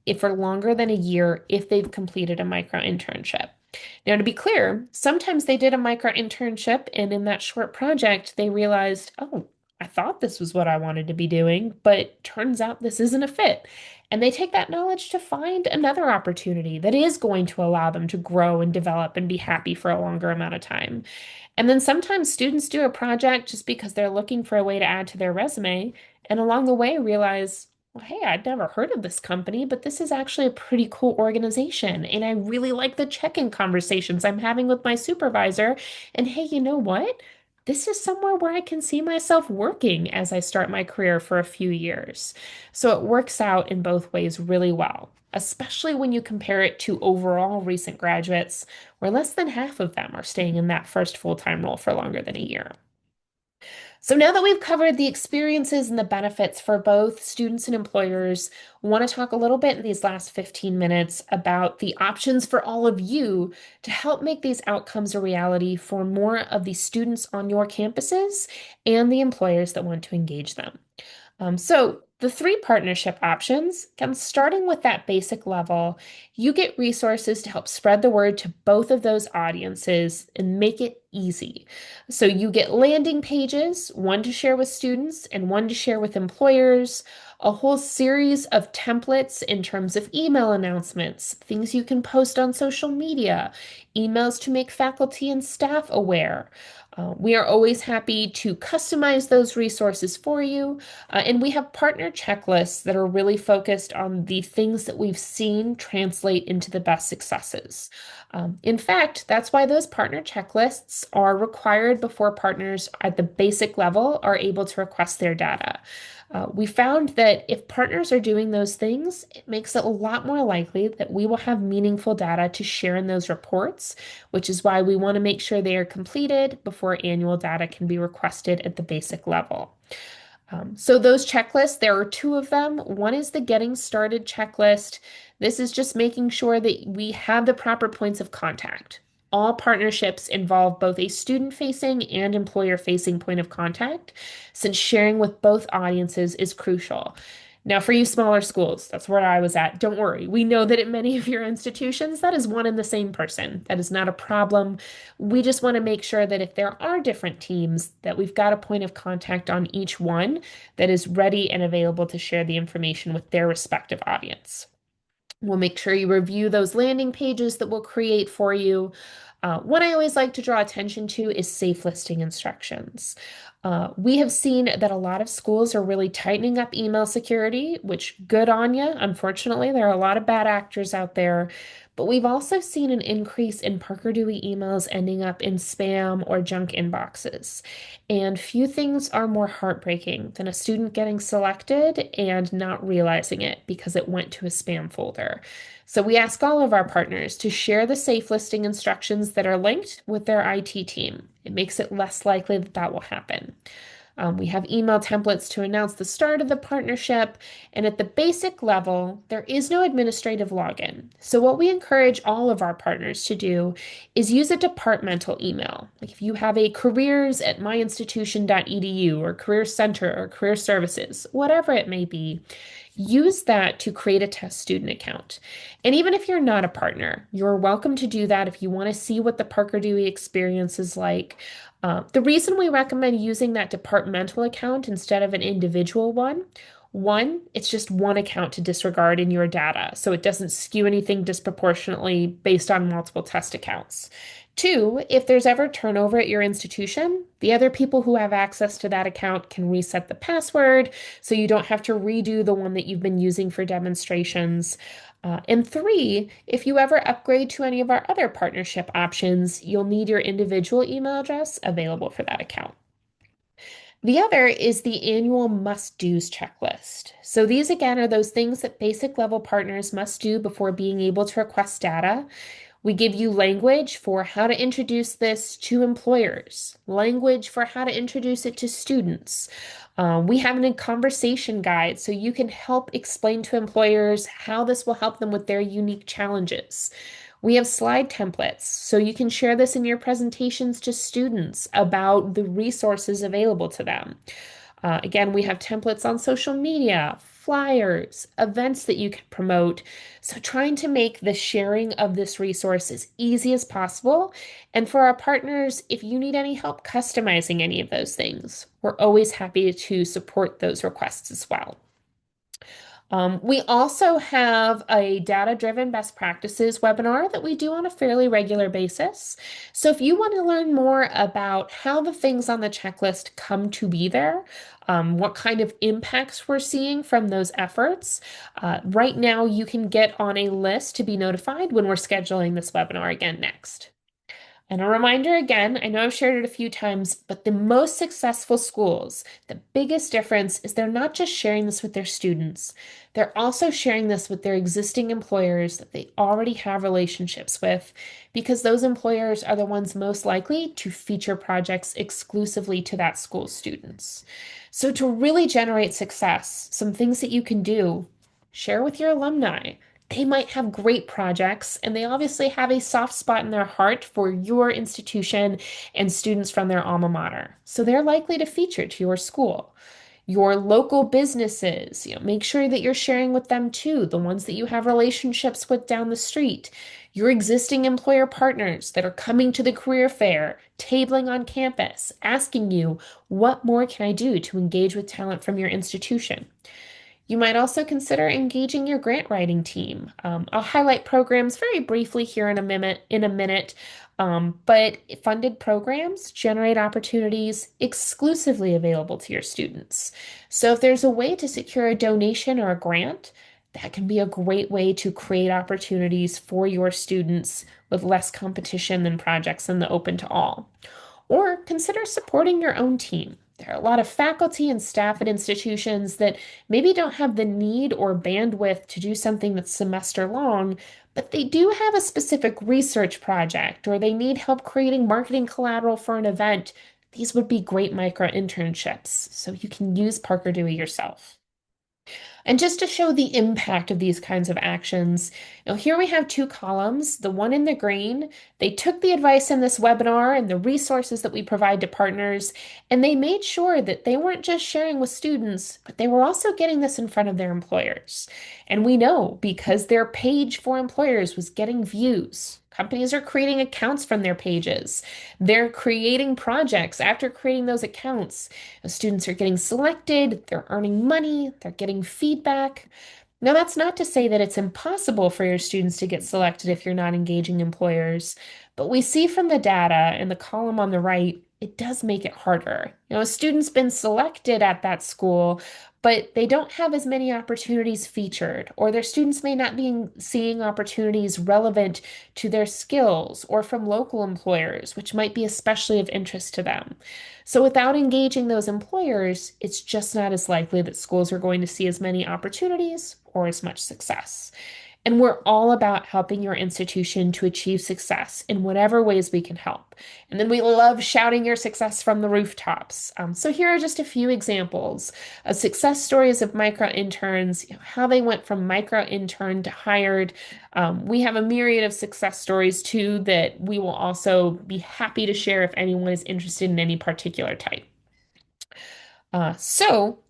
if for longer than a year if they've completed a micro internship. Now, to be clear, sometimes they did a micro internship and in that short project, they realized, oh, I thought this was what I wanted to be doing, but turns out this isn't a fit. And they take that knowledge to find another opportunity that is going to allow them to grow and develop and be happy for a longer amount of time. And then sometimes students do a project just because they're looking for a way to add to their resume, and along the way realize, well, hey, I'd never heard of this company, but this is actually a pretty cool organization. And I really like the check-in conversations I'm having with my supervisor. And hey, you know what? This is somewhere where I can see myself working as I start my career for a few years. So it works out in both ways really well, especially when you compare it to overall recent graduates, where less than half of them are staying in that first full-time role for longer than a year. So now that we've covered the experiences and the benefits for both students and employers, we want to talk a little bit in these last 15 minutes about the options for all of you to help make these outcomes a reality for more of the students on your campuses and the employers that want to engage them. So the three partnership options, again, starting with that basic level, you get resources to help spread the word to both of those audiences and make it easy. So you get landing pages, one to share with students and one to share with employers, a whole series of templates in terms of email announcements, things you can post on social media, emails to make faculty and staff aware. We are always happy to customize those resources for you. And we have partner checklists that are really focused on the things that we've seen translate into the best successes. In fact, that's why those partner checklists are required before partners at the basic level are able to request their data. We found that if partners are doing those things, it makes it a lot more likely that we will have meaningful data to share in those reports, which is why we want to make sure they are completed before before annual data can be requested at the basic level. So those checklists, there are two of them. One is the getting started checklist. This is just making sure that we have the proper points of contact. All partnerships involve both a student-facing and employer-facing point of contact, since sharing with both audiences is crucial. Now, for you smaller schools, that's where I was at. Don't worry. We know that at many of your institutions, that is one and the same person. That is not a problem. We just want to make sure that if there are different teams, that we've got a point of contact on each one that is ready and available to share the information with their respective audience. We'll make sure you review those landing pages that we'll create for you. What I always like to draw attention to is safe listing instructions. We have seen that a lot of schools are really tightening up email security, which good on you. Unfortunately, there are a lot of bad actors out there. But we've also seen an increase in Parker Dewey emails ending up in spam or junk inboxes. And few things are more heartbreaking than a student getting selected and not realizing it because it went to a spam folder. So we ask all of our partners to share the safe listing instructions that are linked with their IT team. It makes it less likely that that will happen. We have email templates to announce the start of the partnership, and at the basic level, there is no administrative login. So what we encourage all of our partners to do is use a departmental email. Like if you have a careers@myinstitution.edu or career center or career services, whatever it may be, use that to create a test student account. And even if you're not a partner, you're welcome to do that if you want to see what the Parker Dewey experience is like. The reason we recommend using that departmental account instead of an individual one, it's just one account to disregard in your data, so it doesn't skew anything disproportionately based on multiple test accounts. Two, if there's ever turnover at your institution, the other people who have access to that account can reset the password, so you don't have to redo the one that you've been using for demonstrations. And three, if you ever upgrade to any of our other partnership options, you'll need your individual email address available for that account. The other is the annual must-dos checklist. So these again are those things that basic level partners must do before being able to request data. We give you language for how to introduce this to employers, language for how to introduce it to students. We have a conversation guide so you can help explain to employers how this will help them with their unique challenges. We have slide templates so you can share this in your presentations to students about the resources available to them. Again, we have templates on social media, flyers, events that you can promote. So trying to make the sharing of this resource as easy as possible. And for our partners, if you need any help customizing any of those things, we're always happy to support those requests as well. We also have a data-driven best practices webinar that we do on a fairly regular basis. So if you want to learn more about how the things on the checklist come to be there, what kind of impacts we're seeing from those efforts, right now you can get on a list to be notified when we're scheduling this webinar again next. And a reminder again, I know I've shared it a few times, but the most successful schools, the biggest difference is they're not just sharing this with their students, they're also sharing this with their existing employers that they already have relationships with, because those employers are the ones most likely to feature projects exclusively to that school's students. So to really generate success, some things that you can do, share with your alumni. They might have great projects, and they obviously have a soft spot in their heart for your institution and students from their alma mater. So they're likely to feature to your school. Your local businesses, make sure that you're sharing with them too, the ones that you have relationships with down the street. Your existing employer partners that are coming to the career fair, tabling on campus, asking you, what more can I do to engage with talent from your institution? You might also consider engaging your grant writing team. I'll highlight programs very briefly here in a minute, but funded programs generate opportunities exclusively available to your students. So if there's a way to secure a donation or a grant, that can be a great way to create opportunities for your students with less competition than projects in the open to all. Or consider supporting your own team. There are a lot of faculty and staff at institutions that maybe don't have the need or bandwidth to do something that's semester long, but they do have a specific research project or they need help creating marketing collateral for an event. These would be great micro internships, so you can use Parker Dewey yourself. And just to show the impact of these kinds of actions, here we have two columns. The one in the green, they took the advice in this webinar and the resources that we provide to partners, and they made sure that they weren't just sharing with students, but they were also getting this in front of their employers. And we know because their page for employers was getting views. Companies are creating accounts from their pages. They're creating projects after creating those accounts. The students are getting selected, they're earning money, they're getting feedback. Now, that's not to say that it's impossible for your students to get selected if you're not engaging employers, but we see from the data in the column on the right, it does make it harder. A student's been selected at that school, but they don't have as many opportunities featured, or their students may not be seeing opportunities relevant to their skills or from local employers, which might be especially of interest to them. So without engaging those employers, it's just not as likely that schools are going to see as many opportunities or as much success. And we're all about helping your institution to achieve success in whatever ways we can help. And then we love shouting your success from the rooftops. So here are just a few examples of success stories of micro interns, how they went from micro intern to hired. We have a myriad of success stories too that we will also be happy to share if anyone is interested in any particular type.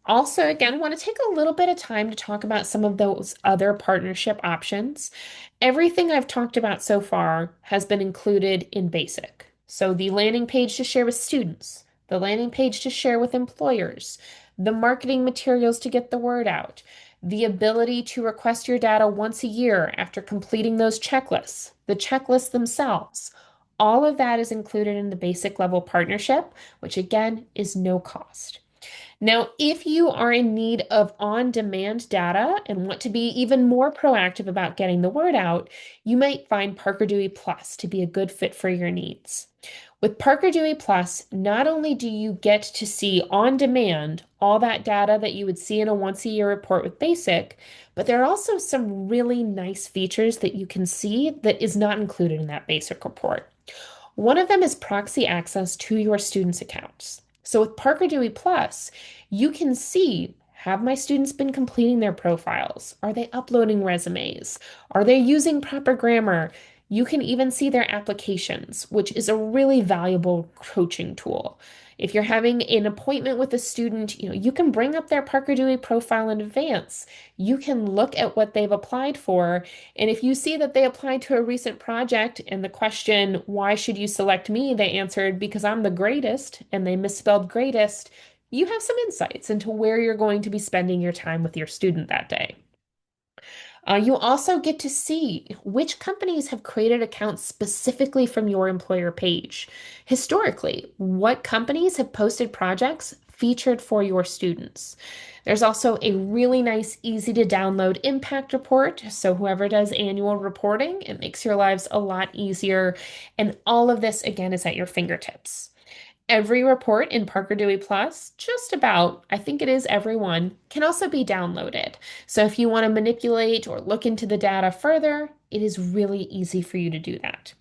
Also, again, want to take a little bit of time to talk about some of those other partnership options. Everything I've talked about so far has been included in BASIC. So the landing page to share with students, the landing page to share with employers, the marketing materials to get the word out, the ability to request your data once a year after completing those checklists, the checklists themselves. All of that is included in the basic level partnership, which again is no cost. Now, if you are in need of on-demand data and want to be even more proactive about getting the word out, you might find Parker Dewey Plus to be a good fit for your needs. With Parker Dewey Plus, not only do you get to see on demand all that data that you would see in a once-a-year report with BASIC, but there are also some really nice features that you can see that is not included in that BASIC report. One of them is proxy access to your students' accounts. So with Parker Dewey Plus, you can see, have my students been completing their profiles? Are they uploading resumes? Are they using proper grammar? You can even see their applications, which is a really valuable coaching tool. If you're having an appointment with a student, you can bring up their Parker Dewey profile in advance. You can look at what they've applied for. And if you see that they applied to a recent project and the question, why should you select me? They answered, because I'm the greatest, and they misspelled greatest. You have some insights into where you're going to be spending your time with your student that day. You also get to see which companies have created accounts specifically from your employer page. Historically, what companies have posted projects featured for your students. There's also a really nice, easy to download impact report. So whoever does annual reporting, it makes your lives a lot easier. And all of this, again, is at your fingertips. Every report in Parker Dewey Plus, just about, I think it is every one, can also be downloaded. So if you want to manipulate or look into the data further, it is really easy for you to do that.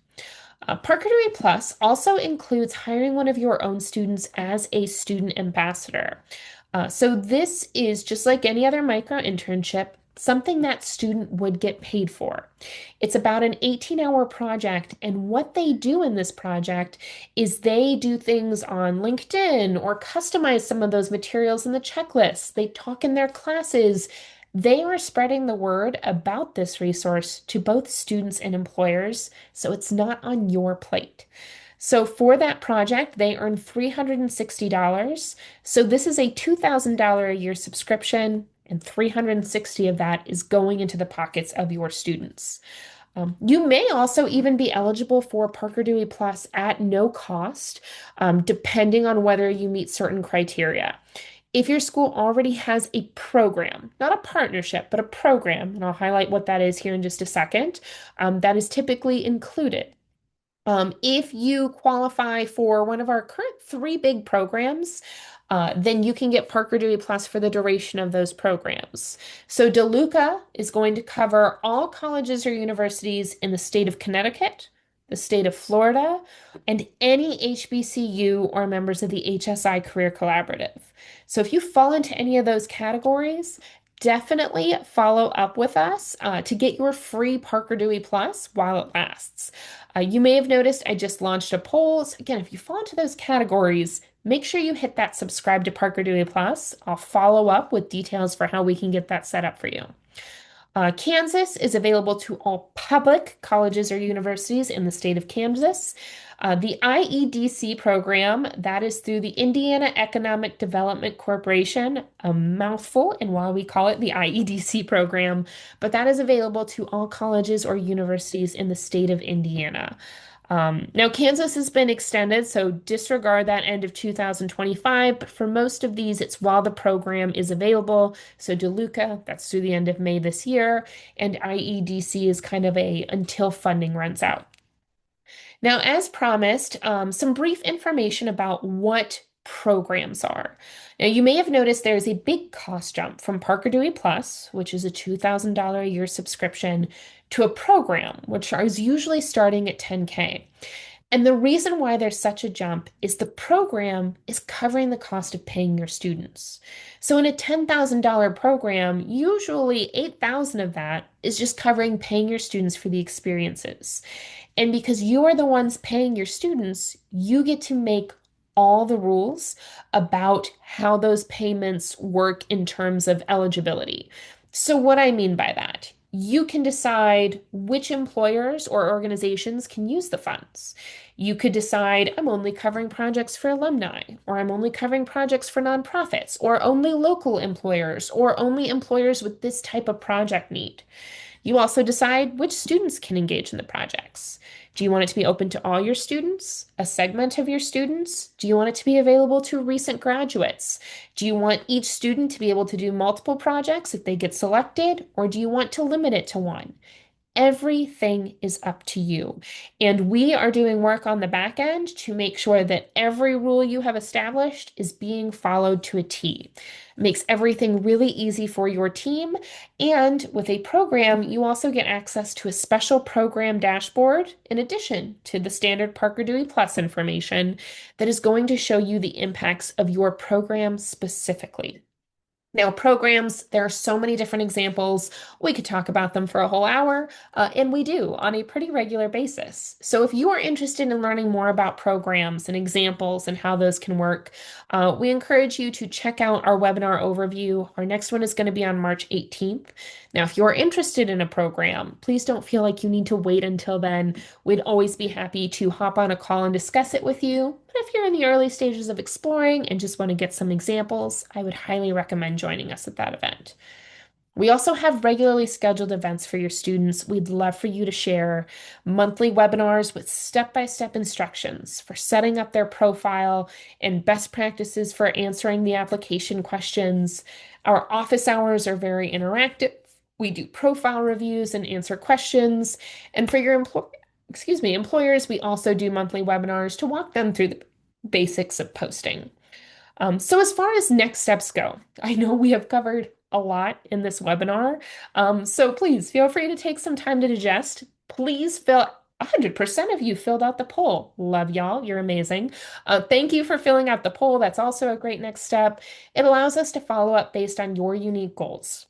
Parker Dewey Plus also includes hiring one of your own students as a student ambassador. So this is just like any other micro internship, something that student would get paid for. It's about an 18-hour project, and what they do in this project is they do things on LinkedIn or customize some of those materials in the checklists. They talk in their classes. They are spreading the word about this resource to both students and employers, so it's not on your plate. So for that project, they earn $360. So this is a $2,000 a year subscription, and 360 of that is going into the pockets of your students. You may also even be eligible for Parker Dewey Plus at no cost, depending on whether you meet certain criteria. If your school already has a program, not a partnership, but a program, and I'll highlight what that is here in just a second, that is typically included. If you qualify for one of our current three big programs, then you can get Parker Dewey Plus for the duration of those programs. So DeLuca is going to cover all colleges or universities in the state of Connecticut, the state of Florida, and any HBCU or members of the HSI Career Collaborative. So if you fall into any of those categories, definitely follow up with us to get your free Parker Dewey Plus while it lasts. You may have noticed I just launched a poll. So again, if you fall into those categories, make sure you hit that subscribe to Parker Dewey Plus. I'll follow up with details for how we can get that set up for you. Kansas is available to all public colleges or universities in the state of Kansas. The IEDC program, that is through the Indiana Economic Development Corporation, a mouthful, and why we call it the IEDC program, but that is available to all colleges or universities in the state of Indiana. Now, Kansas has been extended, so disregard that end of 2025. But for most of these, it's while the program is available. So DeLuca, that's through the end of May this year, and IEDC is kind of a until funding runs out. Now, as promised, some brief information about what programs are. Now, you may have noticed there's a big cost jump from Parker Dewey Plus, which is a $2,000 a year subscription, to a program, which is usually starting at 10K. And the reason why there's such a jump is the program is covering the cost of paying your students. So in a $10,000 program, usually 8,000 of that is just covering paying your students for the experiences. And because you are the ones paying your students, you get to make all the rules about how those payments work in terms of eligibility. So, what I mean by that, you can decide which employers or organizations can use the funds. You could decide, I'm only covering projects for alumni, or I'm only covering projects for nonprofits, or only local employers, or only employers with this type of project need. You also decide which students can engage in the projects. Do you want it to be open to all your students, a segment of your students? Do you want it to be available to recent graduates? Do you want each student to be able to do multiple projects if they get selected, or do you want to limit it to one? Everything is up to you. And we are doing work on the back end to make sure that every rule you have established is being followed to a T. It makes everything really easy for your team. And with a program, you also get access to a special program dashboard in addition to the standard Parker Dewey Plus information that is going to show you the impacts of your program specifically. Now, programs, there are so many different examples. We could talk about them for a whole hour, and we do on a pretty regular basis. So, if you are interested in learning more about programs and examples and how those can work, we encourage you to check out our webinar overview. Our next one is going to be on March 18th. Now, if you're interested in a program, please don't feel like you need to wait until then. We'd always be happy to hop on a call and discuss it with you. But if you're in the early stages of exploring and just want to get some examples, I would highly recommend joining us at that event. We also have regularly scheduled events for your students. We'd love for you to share monthly webinars with step-by-step instructions for setting up their profile and best practices for answering the application questions. Our office hours are very interactive. We do profile reviews and answer questions. And for your employers, we also do monthly webinars to walk them through the basics of posting. So as far as next steps go, I know we have covered a lot in this webinar. So please feel free to take some time to digest. Please 100% of you filled out the poll. Love y'all. You're amazing. Thank you for filling out the poll. That's also a great next step. It allows us to follow up based on your unique goals.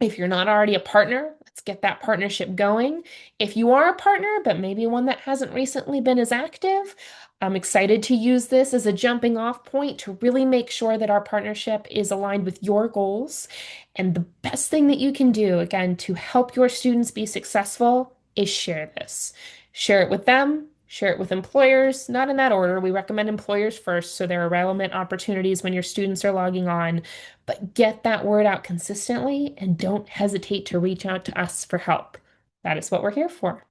If you're not already a partner, let's get that partnership going. If you are a partner, but maybe one that hasn't recently been as active, I'm excited to use this as a jumping off point to really make sure that our partnership is aligned with your goals. And the best thing that you can do, again, to help your students be successful is share this. Share it with them, share it with employers, not in that order. We recommend employers first, so there are relevant opportunities when your students are logging on. But get that word out consistently and don't hesitate to reach out to us for help. That is what we're here for.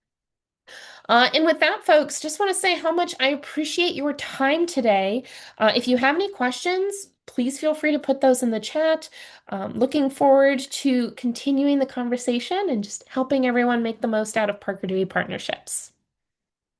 And with that, folks, just want to say how much I appreciate your time today. If you have any questions, please feel free to put those in the chat. Looking forward to continuing the conversation and just helping everyone make the most out of Parker Dewey partnerships.